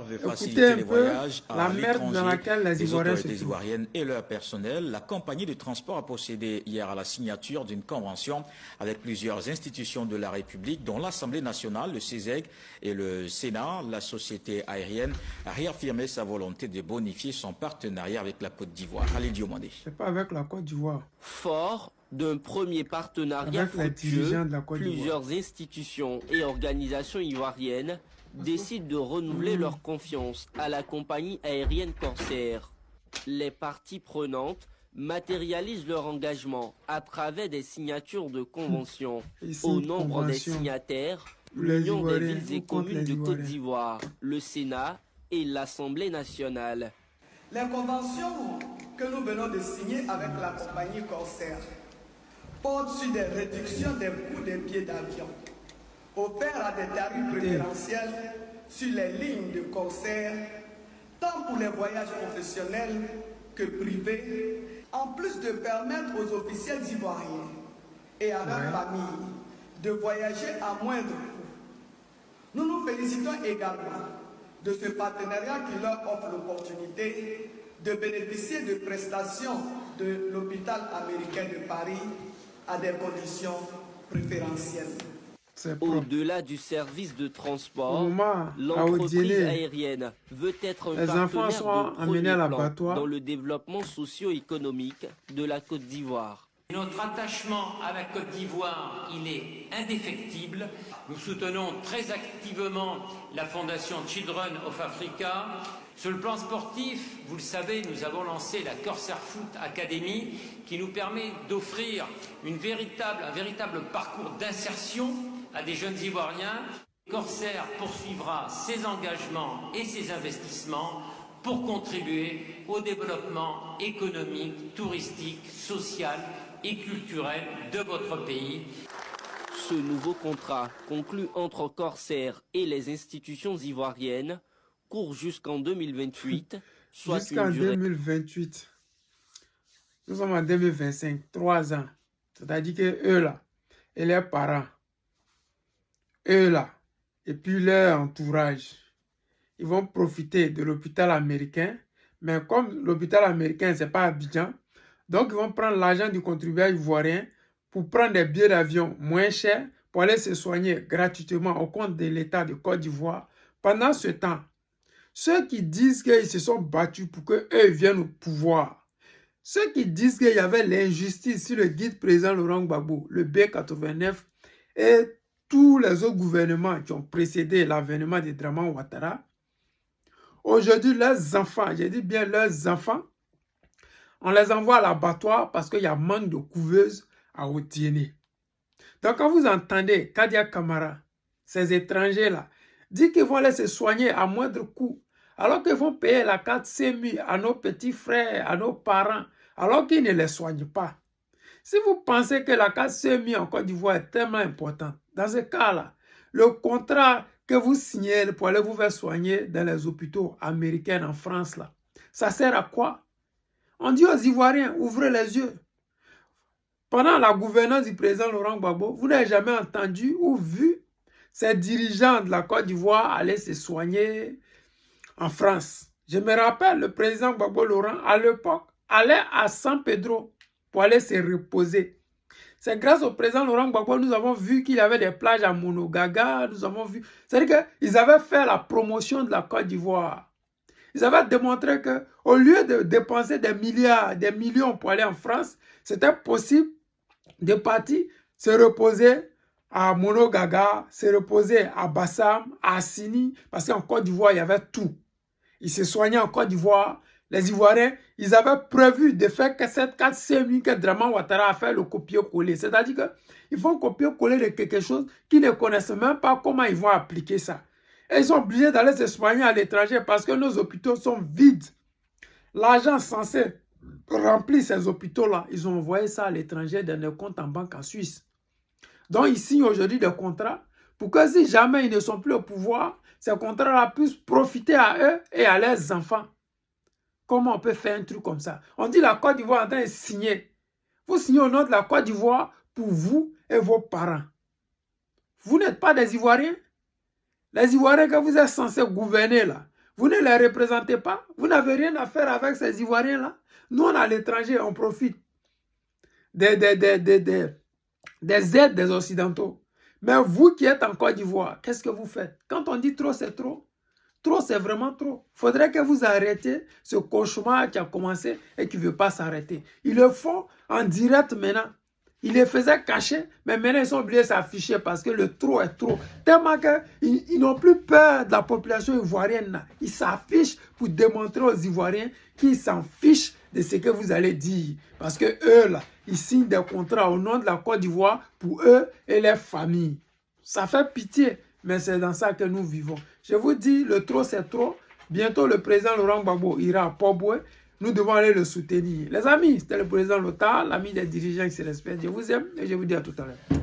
veut Écoutez faciliter un les peu voyages la à merde dans l'étranger laquelle les des Ivoiriens se autorités trouvent. ivoiriennes et leur personnel. La compagnie de transport a procédé hier à la signature d'une convention avec plusieurs institutions de la République, dont l'Assemblée nationale, le CESEG et le Sénat. La société aérienne a réaffirmé sa volonté de bonifier son partenariat avec la Côte d'Ivoire. Ali Diomandé. C'est pas avec la Côte d'Ivoire, Fort d'un premier partenariat avec les fructueux, dirigeants de la Côte d'Ivoire. plusieurs institutions et organisations ivoiriennes décident de renouveler leur confiance à la compagnie aérienne Corsair. Les parties prenantes matérialisent leur engagement à travers des signatures de conventions. Ici, Au une nombre des convention signataires, pour les l'Union des Ivoiriens villes et ou contre communes les de Côte Ivoiriens. d'Ivoire, le Sénat et l'Assemblée nationale. Les conventions que nous venons de signer avec la compagnie Corsair portent sur des réductions des coûts des billets d'avion, offerts à des tarifs préférentiels sur les lignes de Corsair, tant pour les voyages professionnels que privés, en plus de permettre aux officiels ivoiriens et à leurs familles de voyager à moindre coût. Nous nous félicitons également de ce partenariat qui leur offre l'opportunité de bénéficier de prestations de l'hôpital américain de Paris à des conditions préférentielles. Au-delà du service de transport, à l'entreprise Odiéné, aérienne veut être un les enfants partenaire sont de amenés premier à plan l'abattoir. dans le développement socio-économique de la Côte d'Ivoire. Notre attachement à la Côte d'Ivoire, il est indéfectible. Nous soutenons très activement la fondation Children of Africa. Sur le plan sportif, vous le savez, nous avons lancé la Corsair Foot Academy qui nous permet d'offrir un véritable parcours d'insertion à des jeunes Ivoiriens. Corsair poursuivra ses engagements et ses investissements pour contribuer au développement économique, touristique, social et culturel de votre pays. Ce nouveau contrat, conclu entre Corsair et les institutions ivoiriennes, court jusqu'en 2028, soit jusqu'en une durée... 2028. Nous sommes en 2025, 3 ans. C'est-à-dire que eux là, et leurs parents, eux là, et puis leur entourage, ils vont profiter de l'hôpital américain. Mais comme l'hôpital américain, c'est pas Abidjan, donc ils vont prendre l'argent du contribuable ivoirien pour prendre des billets d'avion moins chers pour aller se soigner gratuitement au compte de l'État de Côte d'Ivoire. Pendant ce temps, ceux qui disent qu'ils se sont battus pour qu'eux viennent au pouvoir, ceux qui disent qu'il y avait l'injustice sur le guide président Laurent Gbagbo, le B89 et tous les autres gouvernements qui ont précédé l'avènement de Draman Ouattara, aujourd'hui leurs enfants, j'ai dit bien leurs enfants, on les envoie à l'abattoir parce qu'il y a manque de couveuses à Odiéné. Donc quand vous entendez Kadia Camara, ces étrangers-là, dire qu'ils vont aller se soigner à moindre coût, alors qu'ils vont payer la carte CMU à nos petits frères, à nos parents, alors qu'ils ne les soignent pas. Si vous pensez que la carte CMU en Côte d'Ivoire est tellement importante, dans ce cas-là, le contrat que vous signez pour aller vous faire soigner dans les hôpitaux américains en France, là, ça sert à quoi? On dit aux Ivoiriens, ouvrez les yeux. Pendant la gouvernance du président Laurent Gbagbo, vous n'avez jamais entendu ou vu ces dirigeants de la Côte d'Ivoire aller se soigner en France. Je me rappelle, le président Gbagbo Laurent, à l'époque, allait à San Pedro pour aller se reposer. C'est grâce au président Laurent Gbagbo nous avons vu qu'il y avait des plages à Monogaga, nous avons vu. C'est-à-dire qu'ils avaient fait la promotion de la Côte d'Ivoire. Ils avaient démontré qu'au lieu de dépenser des milliards, des millions pour aller en France, c'était possible de partir se reposer à Monogaga, se reposer à Bassam, à Assini, parce qu'en Côte d'Ivoire, il y avait tout. Ils se soignaient en Côte d'Ivoire. Les Ivoiriens, ils avaient prévu de faire que cette 4 CMU que Draman Ouattara a fait le copier-coller. C'est-à-dire qu'ils vont copier-coller de quelque chose qu'ils ne connaissent même pas comment ils vont appliquer ça. Et ils sont obligés d'aller se soigner à l'étranger parce que nos hôpitaux sont vides. L'argent censé remplir ces hôpitaux-là, ils ont envoyé ça à l'étranger dans des comptes en banque en Suisse. Donc ils signent aujourd'hui des contrats pour que si jamais ils ne sont plus au pouvoir, ces contrats-là puissent profiter à eux et à leurs enfants. Comment on peut faire un truc comme ça? On dit la Côte d'Ivoire est en train de signer. Vous signez au nom de la Côte d'Ivoire pour vous et vos parents. Vous n'êtes pas des Ivoiriens. Les Ivoiriens que vous êtes censés gouverner là, Vous ne les représentez pas. Vous n'avez rien à faire avec ces Ivoiriens-là. Nous, on est à l'étranger, on profite des aides des Occidentaux. Mais vous qui êtes en Côte d'Ivoire, qu'est-ce que vous faites? Quand on dit trop, c'est trop. Trop, c'est vraiment trop. Il faudrait que vous arrêtiez ce cauchemar qui a commencé et qui ne veut pas s'arrêter. Ils le font en direct maintenant. Ils les faisaient cacher, mais maintenant ils sont obligés de s'afficher parce que le trop est trop. Tellement qu'ils n'ont plus peur de la population ivoirienne. Ils s'affichent pour démontrer aux Ivoiriens qu'ils s'en fichent de ce que vous allez dire. Parce que eux, là, ils signent des contrats au nom de la Côte d'Ivoire pour eux et leurs familles. Ça fait pitié, mais c'est dans ça que nous vivons. Je vous dis, le trop, c'est trop. Bientôt, le président Laurent Gbagbo ira à Port-Boué. Nous devons aller le soutenir. Les amis, c'était le président Lothar, l'ami des dirigeants qui se respectent. Je vous aime et je vous dis à tout à l'heure.